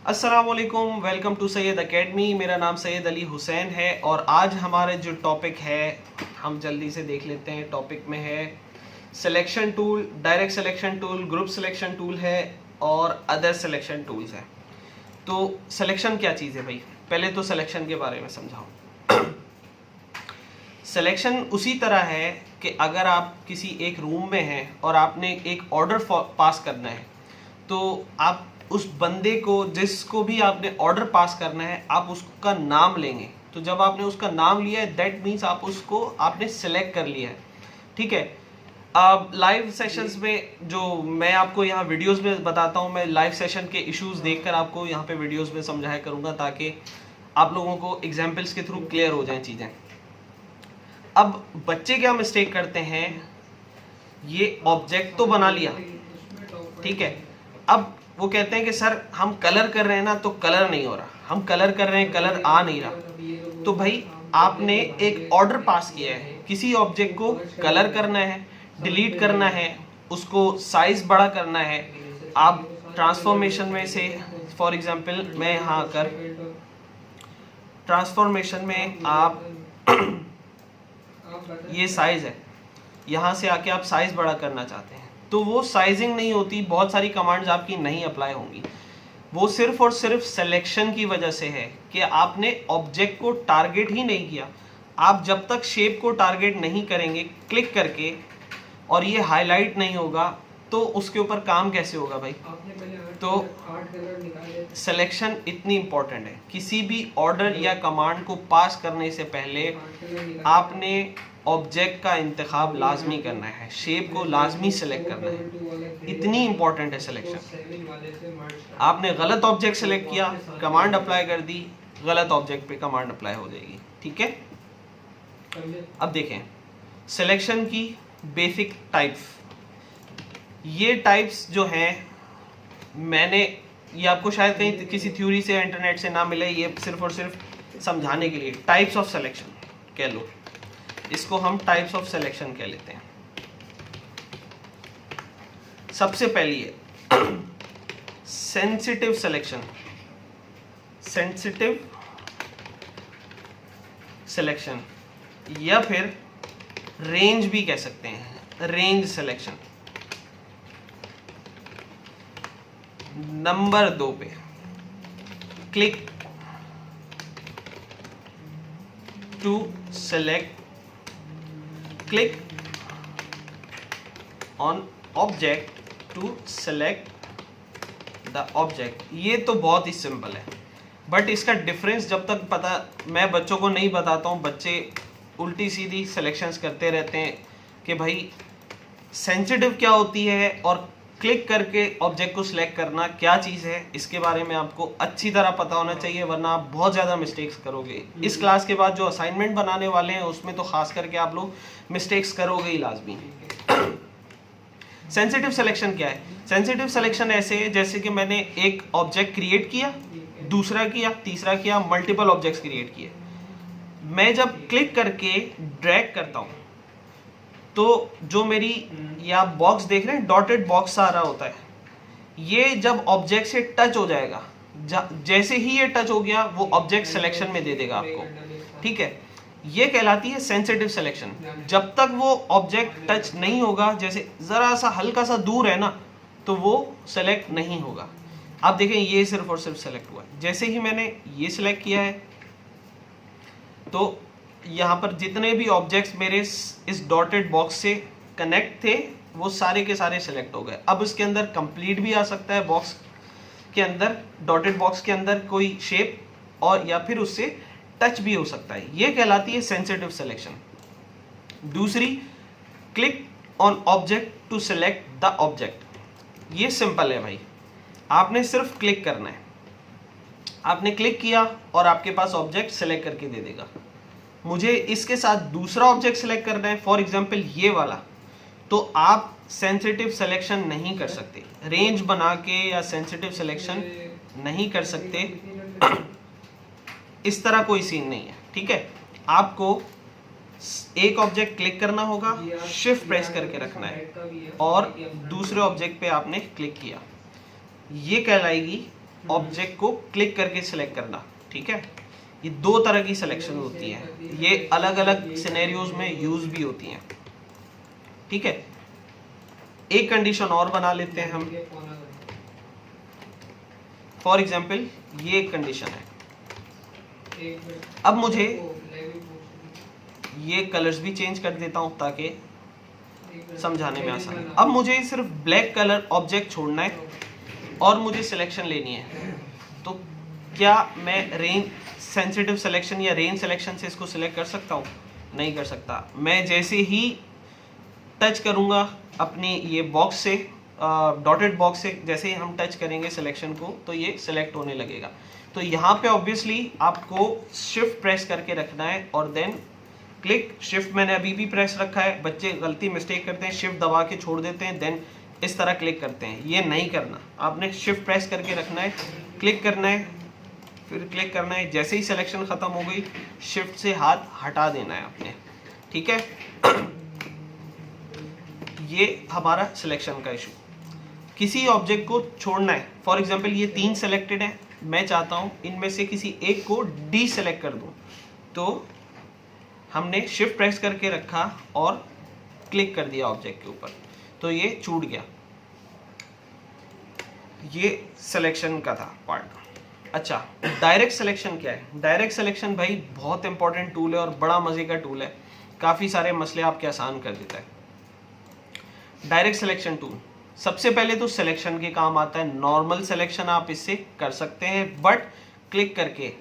अस्सलाम वालेकुम, welcome to Syed academy. मेरा नाम सैयद अली हुसैन है और आज हमारे जो टॉपिक है हम जल्दी से देख लेते हैं। टॉपिक में है selection tool, direct selection tool, group selection tool है और अदर सिलेक्शन टूल्स है। तो सिलेक्शन क्या चीज़ है भाई, पहले तो सिलेक्शन के बारे में समझाओ। सिलेक्शन उसी तरह है कि अगर आप किसी एक रूम में हैं और आपने एक ऑर्डर पास करना है तो आप उस बंदे को, जिसको भी आपने ऑर्डर पास करना है, आप उसका नाम लेंगे। तो जब आपने उसका नाम लिया है दैट मीन्स आप उसको आपने सेलेक्ट कर लिया है, ठीक है। अब लाइव सेशंस में जो मैं आपको यहाँ वीडियोस में बताता हूँ, मैं लाइव सेशन के इश्यूज देखकर आपको यहाँ पे वीडियोस में समझाया करूँगा ताकि आप लोगों को एग्जाम्पल्स के थ्रू क्लियर हो जाएं चीज़ें। अब बच्चे क्या मिस्टेक करते हैं, ये ऑब्जेक्ट तो बना लिया, ठीक है, अब वो कहते हैं कि सर हम कलर कर रहे हैं ना तो कलर नहीं हो रहा, हम कलर कर रहे हैं कलर आ नहीं रहा। तो भाई आपने एक ऑर्डर पास किया है, किसी ऑब्जेक्ट को कलर करना है, डिलीट करना है, उसको साइज बड़ा करना है। आप ट्रांसफॉर्मेशन में से फॉर एग्जांपल मैं यहाँ आकर ट्रांसफॉर्मेशन में आप ये साइज है, यहाँ से आके आप साइज बड़ा करना चाहते हैं तो वो साइजिंग नहीं होती, बहुत सारी कमांड्स आपकी नहीं अप्लाई होंगी। वो सिर्फ और सिर्फ सिलेक्शन की वजह से है कि आपने ऑब्जेक्ट को टारगेट ही नहीं किया। आप जब तक शेप को टारगेट नहीं करेंगे क्लिक करके और ये हाईलाइट नहीं होगा तो उसके ऊपर काम कैसे होगा भाई। तो सिलेक्शन इतनी इंपॉर्टेंट है। किसी भी ऑर्डर या कमांड को पास करने से पहले आपने ऑब्जेक्ट का इंतखाब लाजमी करना है, शेप को लाजमी सेलेक्ट करना है, इतनी इंपॉर्टेंट है सिलेक्शन। आपने गलत ऑब्जेक्ट सेलेक्ट किया, कमांड अप्लाई कर दी, गलत ऑब्जेक्ट पे कमांड अप्लाई हो जाएगी, ठीक है। अब देखें सिलेक्शन की बेसिक टाइप्स। ये टाइप्स जो हैं मैंने ये आपको शायद कहीं किसी थ्योरी से इंटरनेट से ना मिले, ये सिर्फ और सिर्फ समझाने के लिए। टाइप्स ऑफ सिलेक्शन कह लो, इसको हम टाइप्स ऑफ सिलेक्शन कह लेते हैं। सबसे पहली है सेंसिटिव सिलेक्शन। सेंसिटिव सिलेक्शन या फिर रेंज भी कह सकते हैं, रेंज सिलेक्शन। नंबर 2 पे click to select, click on object to select the object. ये तो बहुत ही सिंपल है, बट इसका डिफरेंस जब तक पता मैं बच्चों को नहीं बताता हूँ, बच्चे उल्टी सीधी सिलेक्शंस करते रहते हैं कि भाई सेंसिटिव क्या होती है और क्लिक करके ऑब्जेक्ट को सिलेक्ट करना क्या चीज़ है, इसके बारे में आपको अच्छी तरह पता होना चाहिए, वरना आप बहुत ज़्यादा मिस्टेक्स करोगे। इस क्लास के बाद जो असाइनमेंट बनाने वाले हैं उसमें तो खास करके आप लोग मिस्टेक्स करोगे ही लाजमी। सेंसिटिव सिलेक्शन क्या है? सेंसिटिव सिलेक्शन ऐसे है जैसे कि मैंने एक ऑब्जेक्ट क्रिएट किया, दूसरा किया, तीसरा किया, मल्टीपल ऑब्जेक्ट्स क्रिएट किए। मैं जब क्लिक करके ड्रैग करता हूँ तो जो मेरी ये आप बॉक्स देख रहे हैं, डॉटेड बॉक्स आ रहा होता है, ये जब ऑब्जेक्ट से टच हो जाएगा, जैसे ही ये टच हो गया वो ऑब्जेक्ट सिलेक्शन में दे देगा आपको, ठीक है। ये कहलाती है सेंसिटिव सिलेक्शन। जब तक वो ऑब्जेक्ट टच नहीं होगा, जैसे जरा सा हल्का सा दूर है ना, तो वो सेलेक्ट नहीं होगा। आप देखें ये सिर्फ और सिर्फ सेलेक्ट हुआ है। जैसे ही मैंने ये सिलेक्ट किया है तो यहाँ पर जितने भी ऑब्जेक्ट्स मेरे इस डॉटेड बॉक्स से कनेक्ट थे वो सारे के सारे सिलेक्ट हो गए। अब इसके अंदर कंप्लीट भी आ सकता है, बॉक्स के अंदर, डॉटेड बॉक्स के अंदर कोई शेप, और या फिर उससे टच भी हो सकता है। ये कहलाती है सेंसिटिव सिलेक्शन। दूसरी, click on object to select the object. ये सिंपल है भाई, आपने सिर्फ क्लिक करना है। आपने क्लिक किया और आपके पास ऑब्जेक्ट सेलेक्ट करके दे देगा। मुझे इसके साथ दूसरा ऑब्जेक्ट सेलेक्ट करना है, फॉर एग्जांपल ये वाला, तो आप सेंसिटिव सिलेक्शन नहीं कर सकते, रेंज बना के या सेंसिटिव सिलेक्शन नहीं कर सकते। इस तरह कोई सीन नहीं है, ठीक है। आपको एक ऑब्जेक्ट क्लिक करना होगा, शिफ्ट प्रेस करके रखना है और दूसरे ऑब्जेक्ट पे आपने क्लिक किया, ये कहलाएगी ऑब्जेक्ट को क्लिक करके सिलेक्ट करना, ठीक है। ये दो तरह की सिलेक्शन होती है, ये अलग अलग सिनेरियोज में यूज भी होती हैं, ठीक है। एक कंडीशन और बना लेते हैं हम, फॉर एग्जाम्पल ये एक कंडीशन है। अब मुझे ये कलर्स भी चेंज कर देता हूं ताकि समझाने में आसानी। अब मुझे सिर्फ ब्लैक कलर ऑब्जेक्ट छोड़ना है और मुझे सिलेक्शन लेनी है, तो क्या मैं रेंज सेंसिटिव सिलेक्शन या रेंज सिलेक्शन से इसको सिलेक्ट कर सकता हूँ? नहीं कर सकता। मैं जैसे ही टच करूँगा अपनी ये बॉक्स से, डॉटेड बॉक्स से जैसे ही हम टच करेंगे सिलेक्शन को, तो ये सिलेक्ट होने लगेगा। तो यहाँ पे ऑब्वियसली आपको शिफ्ट प्रेस करके रखना है और देन क्लिक। शिफ्ट मैंने अभी भी प्रेस रखा है, बच्चे गलती मिस्टेक करते हैं, शिफ्ट दबा के छोड़ देते हैं, देन इस तरह क्लिक करते हैं। ये नहीं करना, आपने शिफ्ट प्रेस करके रखना है, क्लिक करना है, फिर क्लिक करना है। जैसे ही सिलेक्शन खत्म हो गई, शिफ्ट से हाथ हटा देना है आपने, ठीक है। ये हमारा सिलेक्शन का इशू। किसी ऑब्जेक्ट को छोड़ना है, फॉर एग्जांपल ये 3 सेलेक्टेड है, मैं चाहता हूं इनमें से किसी एक को डी सेलेक्ट कर दूं, तो हमने शिफ्ट प्रेस करके रखा और क्लिक कर दिया ऑब्जेक्ट के ऊपर, तो ये छूट गया। ये सिलेक्शन का था पार्ट। अच्छा, डायरेक्ट सिलेक्शन क्या है? डायरेक्ट सिलेक्शन भाई बहुत इंपॉर्टेंट टूल है और बड़ा मजे का टूल है, काफी सारे मसले आपके आसान कर देता है। डायरेक्ट सिलेक्शन टूल सबसे पहले तो सिलेक्शन के काम आता है। नॉर्मल सिलेक्शन आप इससे कर सकते हैं, बट क्लिक करके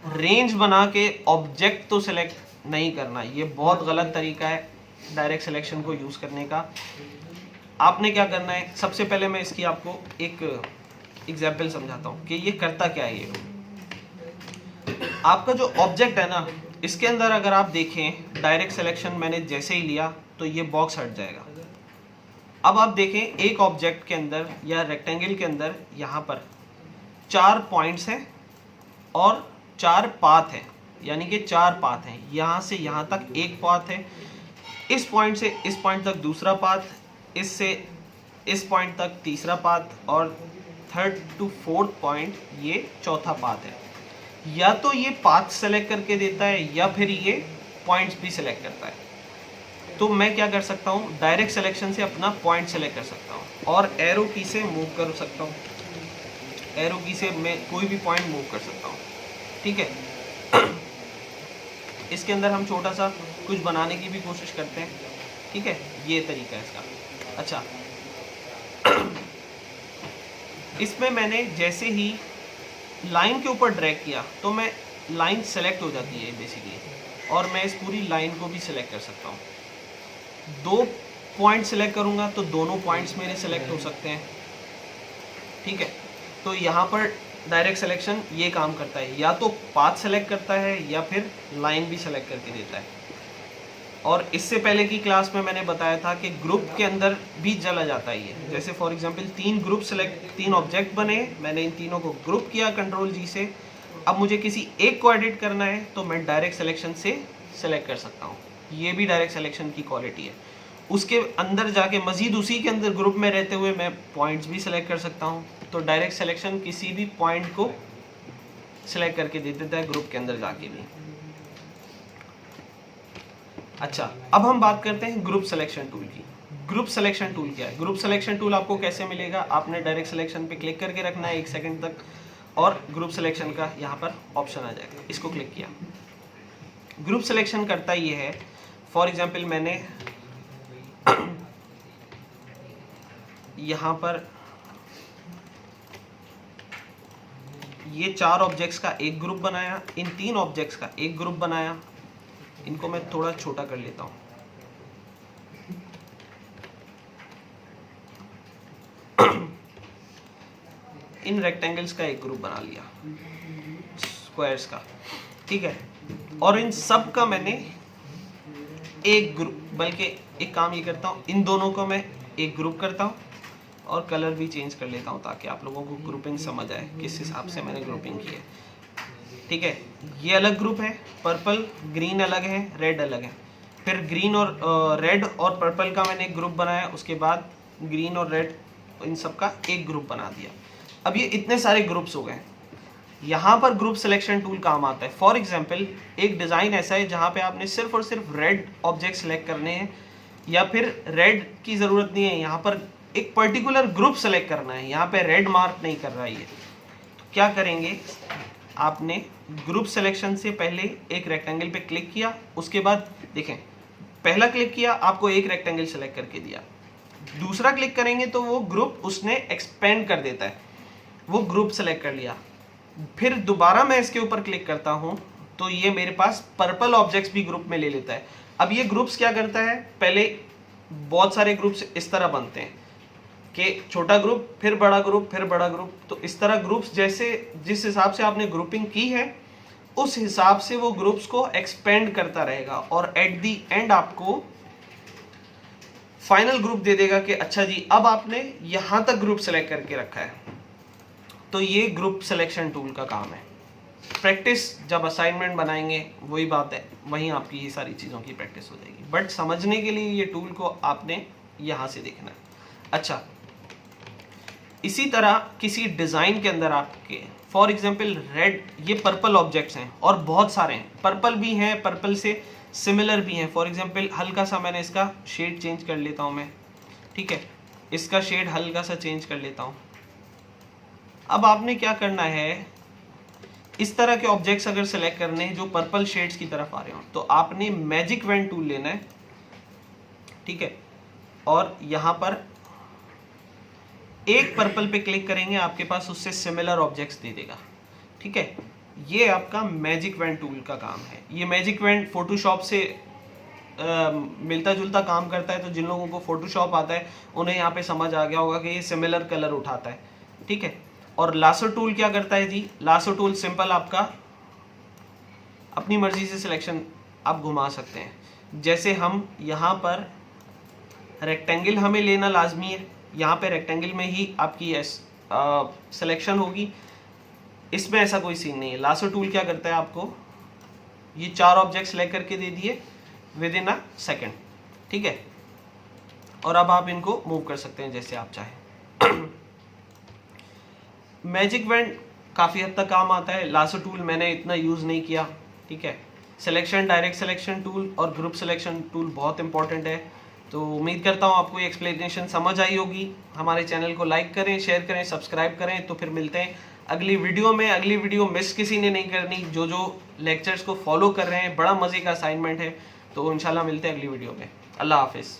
रेंज बना के ऑब्जेक्ट तो सिलेक्ट नहीं करना, ये बहुत गलत तरीका है डायरेक्ट सिलेक्शन को यूज करने का। आपने क्या करना है, सबसे पहले मैं इसकी आपको एक एग्जाम्पल समझाता हूँ कि ये करता क्या है। ये आपका जो ऑब्जेक्ट है ना, इसके अंदर अगर आप देखें डायरेक्ट सिलेक्शन मैंने जैसे ही लिया तो ये बॉक्स हट जाएगा। अब आप देखें एक ऑब्जेक्ट के अंदर या रेक्टेंगल के अंदर यहाँ पर 4 पॉइंट्स हैं और 4 पाथ हैं, यानी कि 4 पाथ हैं। यहाँ से यहाँ तक एक पाथ है, इस पॉइंट से इस पॉइंट तक दूसरा पाथ, इससे इस पॉइंट तक तीसरा पाथ और 3rd to 4th पॉइंट ये चौथा पाथ है। या तो ये पाथ सेलेक्ट करके देता है या फिर ये पॉइंट्स भी सिलेक्ट करता है। तो मैं क्या कर सकता हूँ, डायरेक्ट सिलेक्शन से अपना पॉइंट सेलेक्ट कर सकता हूँ और एरो की से मूव कर सकता हूँ। एरो की से मैं कोई भी पॉइंट मूव कर सकता हूँ, ठीक है। इसके अंदर हम छोटा सा कुछ बनाने की भी कोशिश करते हैं, ठीक है। ये तरीका है इसका। अच्छा, इसमें मैंने जैसे ही लाइन के ऊपर ड्रैग किया तो मैं लाइन सेलेक्ट हो जाती है बेसिकली, और मैं इस पूरी लाइन को भी सिलेक्ट कर सकता हूँ। 2 पॉइंट सिलेक्ट करूँगा तो दोनों पॉइंट्स मेरे सिलेक्ट हो सकते हैं, ठीक है। तो यहाँ पर डायरेक्ट सिलेक्शन ये काम करता है, या तो पाथ सेलेक्ट करता है या फिर लाइन भी सेलेक्ट करके देता है। और इससे पहले की क्लास में मैंने बताया था कि ग्रुप के अंदर भी चला जाता है ये। जैसे for example 3 group select, 3 object बने, मैंने इन तीनों को ग्रुप किया कंट्रोल जी से। अब मुझे किसी एक को एडिट करना है तो मैं डायरेक्ट सिलेक्शन से सेलेक्ट कर सकता हूँ। ये भी डायरेक्ट सिलेक्शन की क्वालिटी है। उसके अंदर जाके मजीद उसी के अंदर ग्रुप में रहते हुए मैं पॉइंट्स भी सिलेक्ट कर सकता हूँ। तो डायरेक्ट सिलेक्शन किसी भी पॉइंट को सिलेक्ट करके दे देता है ग्रुप के अंदर जाके भी। अच्छा, अब हम बात करते हैं ग्रुप सिलेक्शन टूल की। ग्रुप सिलेक्शन टूल क्या है? ग्रुप सिलेक्शन टूल आपको कैसे मिलेगा? आपने डायरेक्ट सिलेक्शन पे क्लिक करके रखना है 1 सेकंड तक और ग्रुप सिलेक्शन का यहाँ पर ऑप्शन आ जाएगा। इसको क्लिक किया, ग्रुप सिलेक्शन करता ये है, फॉर एग्जाम्पल मैंने यहाँ पर ये 4 ऑब्जेक्ट्स का एक ग्रुप बनाया, इन 3 ऑब्जेक्ट्स का एक ग्रुप बनाया। इनको मैं थोड़ा छोटा कर लेता हूँ। इन रेक्टेंगल्स का एक ग्रुप बना लिया, स्क्वायर्स का, ठीक है। और इन सब का मैंने एक ग्रुप, बल्कि एक काम ये करता हूँ, इन दोनों को मैं एक ग्रुप करता हूँ और कलर भी चेंज कर लेता हूँ ताकि आप लोगों को ग्रुपिंग समझ आए किस हिसाब से मैंने ग्रुपिंग की है, ठीक है। ये अलग ग्रुप है, पर्पल ग्रीन अलग है, रेड अलग है। फिर ग्रीन और रेड और पर्पल का मैंने एक ग्रुप बनाया, उसके बाद ग्रीन और रेड इन सब का एक ग्रुप बना दिया। अब ये इतने सारे ग्रुप्स हो गए, यहाँ पर ग्रुप सिलेक्शन टूल काम आता है। फॉर एग्जाम्पल एक डिज़ाइन ऐसा है जहाँ पे आपने सिर्फ और सिर्फ रेड ऑब्जेक्ट सेलेक्ट करने हैं, या फिर रेड की ज़रूरत नहीं है, यहाँ पर एक पर्टिकुलर ग्रुप सेलेक्ट करना है, यहाँ पे रेड मार्क नहीं कर रहा है ये। तो क्या करेंगे, आपने ग्रुप सिलेक्शन से पहले एक रेक्टेंगल पे क्लिक किया, उसके बाद देखें पहला क्लिक किया आपको एक रेक्टेंगल सेलेक्ट करके दिया, दूसरा क्लिक करेंगे तो वो ग्रुप उसने एक्सपेंड कर देता है, वो ग्रुप सेलेक्ट कर लिया। फिर दोबारा मैं इसके ऊपर क्लिक करता हूं तो ये मेरे पास पर्पल ऑब्जेक्ट्स भी ग्रुप में ले लेता है। अब ये ग्रुप्स क्या करता है, पहले बहुत सारे ग्रुप्स इस तरह बनते हैं कि छोटा ग्रुप फिर बड़ा ग्रुप फिर बड़ा ग्रुप, तो इस तरह ग्रुप्स जैसे जिस हिसाब से आपने ग्रुपिंग की है उस हिसाब से वो ग्रुप्स को एक्सपेंड करता रहेगा, और एट दी एंड आपको फाइनल ग्रुप दे देगा कि अच्छा जी अब आपने यहां तक ग्रुप सेलेक्ट करके रखा है। तो ये ग्रुप सिलेक्शन टूल का काम है। प्रैक्टिस जब असाइनमेंट बनाएंगे वही बात है, वहीं आपकी ये सारी चीज़ों की प्रैक्टिस हो जाएगी, बट समझने के लिए ये टूल को आपने यहाँ से देखना है। अच्छा, इसी तरह किसी डिज़ाइन के अंदर आपके फॉर एग्जांपल रेड, ये पर्पल ऑब्जेक्ट्स हैं और बहुत सारे हैं, पर्पल भी हैं, पर्पल से सिमिलर भी हैं। फॉर एग्जांपल हल्का सा मैंने इसका शेड चेंज कर लेता हूँ मैं, ठीक है, इसका शेड हल्का सा चेंज कर लेता हूँ। अब आपने क्या करना है, इस तरह के ऑब्जेक्ट्स अगर सेलेक्ट करने हैं जो पर्पल शेड्स की तरफ आ रहे हो तो आपने मैजिक वेन टूल लेना है, ठीक है, और यहाँ पर एक पर्पल पे क्लिक करेंगे आपके पास उससे सिमिलर ऑब्जेक्ट्स दे देगा, ठीक है। ये आपका मैजिक वेन टूल का काम है। ये मैजिक वेन फोटोशॉप से मिलता जुलता काम करता है, तो जिन लोगों को फोटोशॉप आता है उन्हें यहाँ पे समझ आ गया होगा कि ये सिमिलर कलर उठाता है, ठीक है। और लासो टूल क्या करता है जी, लासो टूल सिंपल आपका अपनी मर्जी से सिलेक्शन आप घुमा सकते हैं। जैसे हम यहाँ पर रेक्टेंगल हमें लेना लाजमी है, यहाँ पे रेक्टेंगल में ही आपकी सिलेक्शन होगी, इसमें ऐसा कोई सीन नहीं है। लासो टूल क्या करता है, आपको ये 4 ऑब्जेक्ट सेलेक्ट करके दे दिए विद इन अ सेकेंड, ठीक है, और अब आप इनको मूव कर सकते हैं जैसे आप चाहें। मैजिक वेंड काफ़ी हद तक काम आता है, लासो टूल मैंने इतना यूज़ नहीं किया, ठीक है। सिलेक्शन, डायरेक्ट सिलेक्शन टूल और ग्रुप सिलेक्शन टूल बहुत इंपॉर्टेंट है। तो उम्मीद करता हूँ आपको ये एक्सप्लेनेशन समझ आई होगी। हमारे चैनल को लाइक करें, शेयर करें, सब्सक्राइब करें। तो फिर मिलते हैं अगली वीडियो में। अगली वीडियो मिस किसी ने नहीं करनी, जो लेक्चर्स को फॉलो कर रहे हैं, बड़ा मज़े का असाइनमेंट है। तो इंशाल्लाह मिलते हैं अगली वीडियो में। अल्लाह हाफिज़।